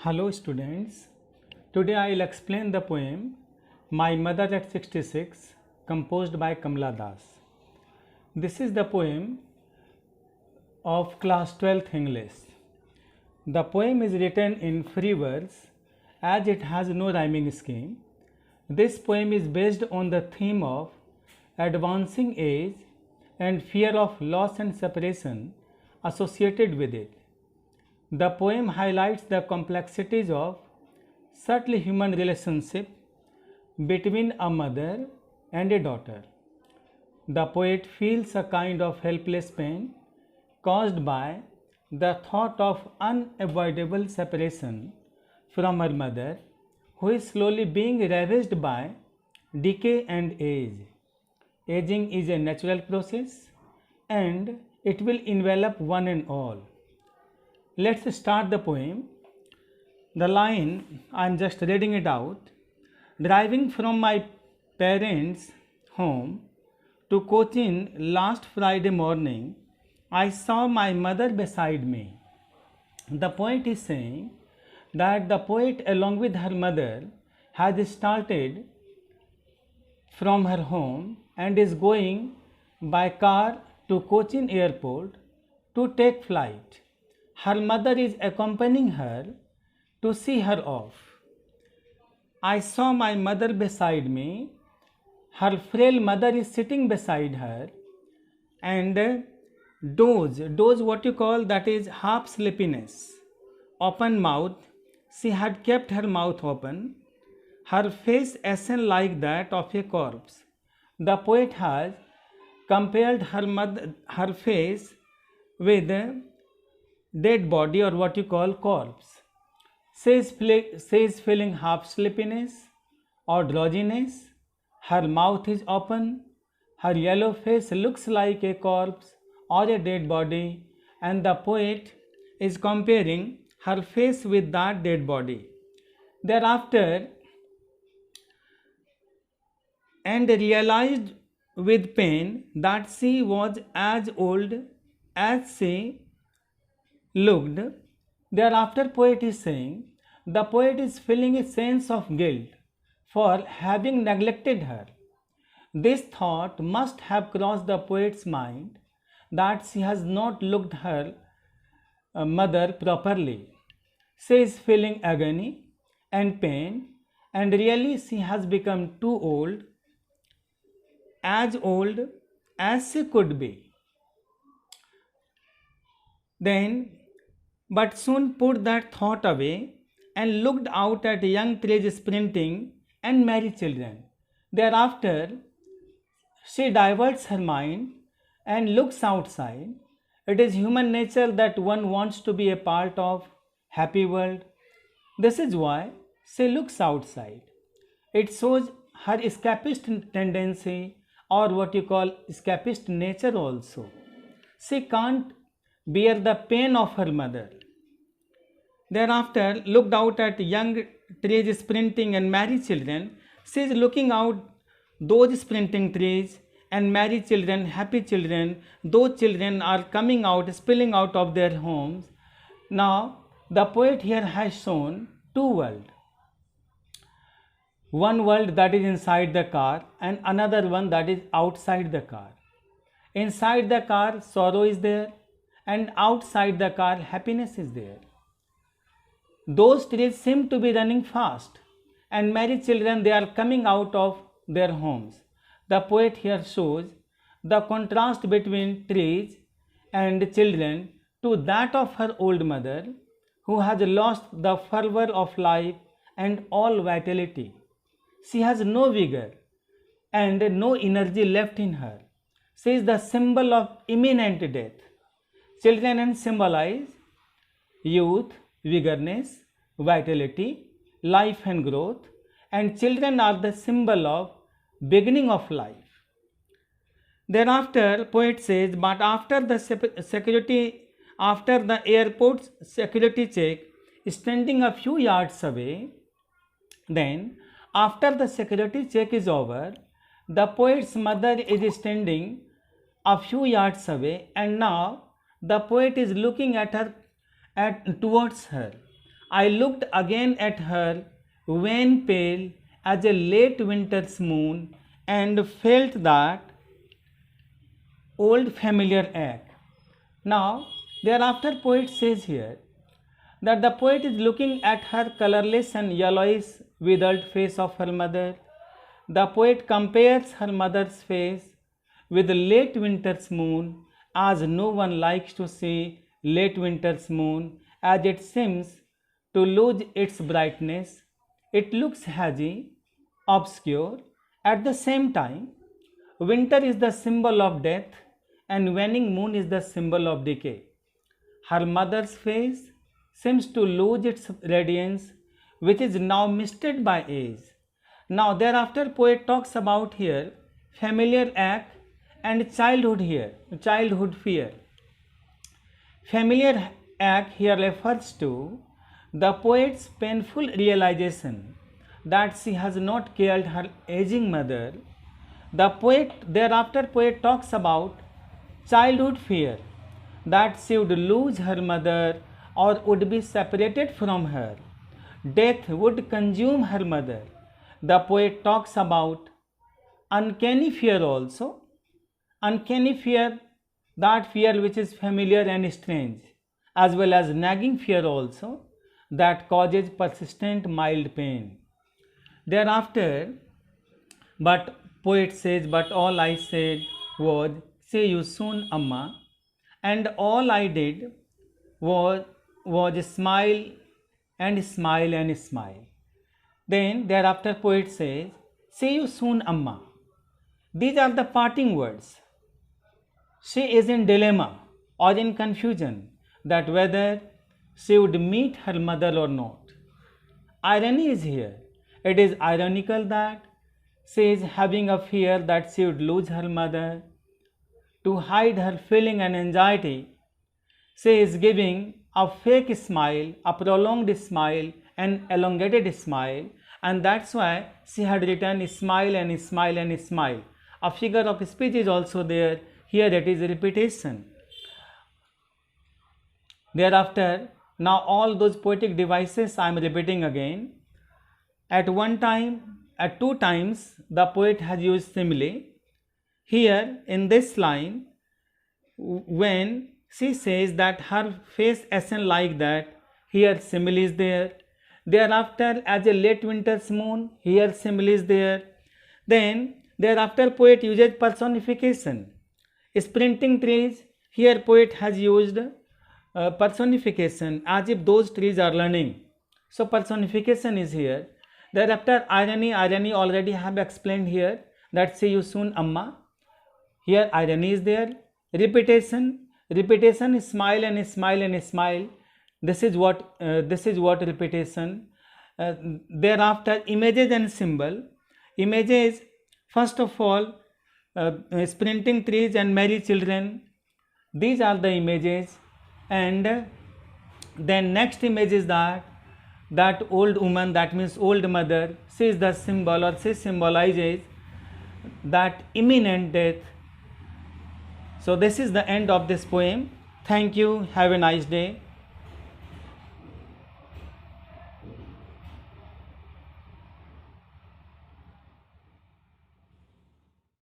Hello students, today I will explain the poem My Mother at 66 composed by Kamala Das. This is the poem of class 12th English. The poem is written in free verse as it has no rhyming scheme. This poem is based on the theme of advancing age and fear of loss and separation associated with it. The poem highlights the complexities of subtle human relationship between a mother and a daughter. The poet feels a kind of helpless pain caused by the thought of unavoidable separation from her mother, who is slowly being ravaged by decay and age. Aging is a natural process and it will envelop one and all. Let's start the poem. The line, I am just reading it out. Driving from my parents' home to Cochin last Friday morning, I saw my mother beside me. The poet is saying that the poet, along with her mother, has started from her home and is going by car to Cochin airport to take flight. Her mother is accompanying her to see her off. I saw my mother beside me. Her frail mother is sitting beside her and doze what you call, that is half sleepiness, open mouth. She had kept her mouth open, her face ashen like that of a corpse. The poet has compared her face with dead body, or what you call corpse. She is feeling half sleepiness or drowsiness. Her mouth is open. Her yellow face looks like a corpse or a dead body, and the poet is comparing her face with that dead body. Thereafter, and realized with pain that she was as old as she looked. Thereafter, poet is saying the poet is feeling a sense of guilt for having neglected her. This thought must have crossed the poet's mind, that she has not looked her mother properly. She is feeling agony and pain, and really she has become too old as she could be. Then, but soon put that thought away and looked out at young trees sprinting and merry children. Thereafter, she diverts her mind and looks outside. It is human nature that one wants to be a part of happy world. This is why she looks outside. It shows her escapist tendency, or what you call escapist nature also. She can't bear the pain of her mother. Thereafter, looked out at young trees sprinting and merry children. She is looking out those sprinting trees and merry children, happy children. Those children are coming out, spilling out of their homes. Now, the poet here has shown two worlds. One world that is inside the car and another one that is outside the car. Inside the car, sorrow is there, and outside the car, happiness is there. Those trees seem to be running fast, and merry children, they are coming out of their homes. The poet here shows the contrast between trees and children to that of her old mother, who has lost the fervor of life and all vitality. She has no vigor and no energy left in her. She is the symbol of imminent death. Children symbolize youth, vigorness, vitality, life and growth, and children are the symbol of beginning of life. Thereafter, poet says, but after the airport's security check, standing a few yards away, then after the security check is over, the poet's mother is standing a few yards away, and now the poet is looking towards her. I looked again at her, wan pale as a late winter's moon, and felt that old familiar ache. Now, thereafter, poet says here that the poet is looking at her colorless and yellowish withered face of her mother. The poet compares her mother's face with the late winter's moon, as no one likes to see late winter's moon, as it seems to lose its brightness. It looks hazy, obscure. At the same time, winter is the symbol of death and waning moon is the symbol of decay. Her mother's face seems to lose its radiance, which is now misted by age. Now thereafter poet talks about here familiar ache and childhood fear. Familiar ache here refers to the poet's painful realization that she has not cared her aging mother. The poet thereafter poet talks about childhood fear, that she would lose her mother or would be separated from her. Death would consume her mother. The poet talks about uncanny fear also. Uncanny fear, that fear which is familiar and strange, as well as nagging fear also, that causes persistent mild pain. Thereafter, but poet says, but all I said was, see you soon, Amma, and all I did was smile and smile and smile. Then thereafter poet says, see you soon, Amma. These are the parting words. She is in dilemma or in confusion that whether she would meet her mother or not. Irony is here. It is ironical that she is having a fear that she would lose her mother. To hide her feeling and anxiety, she is giving a fake smile, a prolonged smile, an elongated smile, and that's why she had written smile and smile and smile. A figure of speech is also there. Here it is repetition. Thereafter, now all those poetic devices I am repeating again. At two times, the poet has used simile. Here in this line, when she says that her face isn't like that, here simile is there. Thereafter, as a late winter's moon, here simile is there. Then thereafter poet uses personification. Sprinting trees, here poet has used personification as if those trees are learning. So personification is here. Thereafter irony already have explained here, that see you soon, Amma. Here irony is there. Repetition is smile and smile and smile. This is what repetition. Thereafter images and symbol. Images, first of all, sprinting trees and merry children. These are the images, and then next image is that old woman, that means old mother. She is the symbol, or she symbolizes that imminent death. So this is the end of this poem. Thank you. Have a nice day.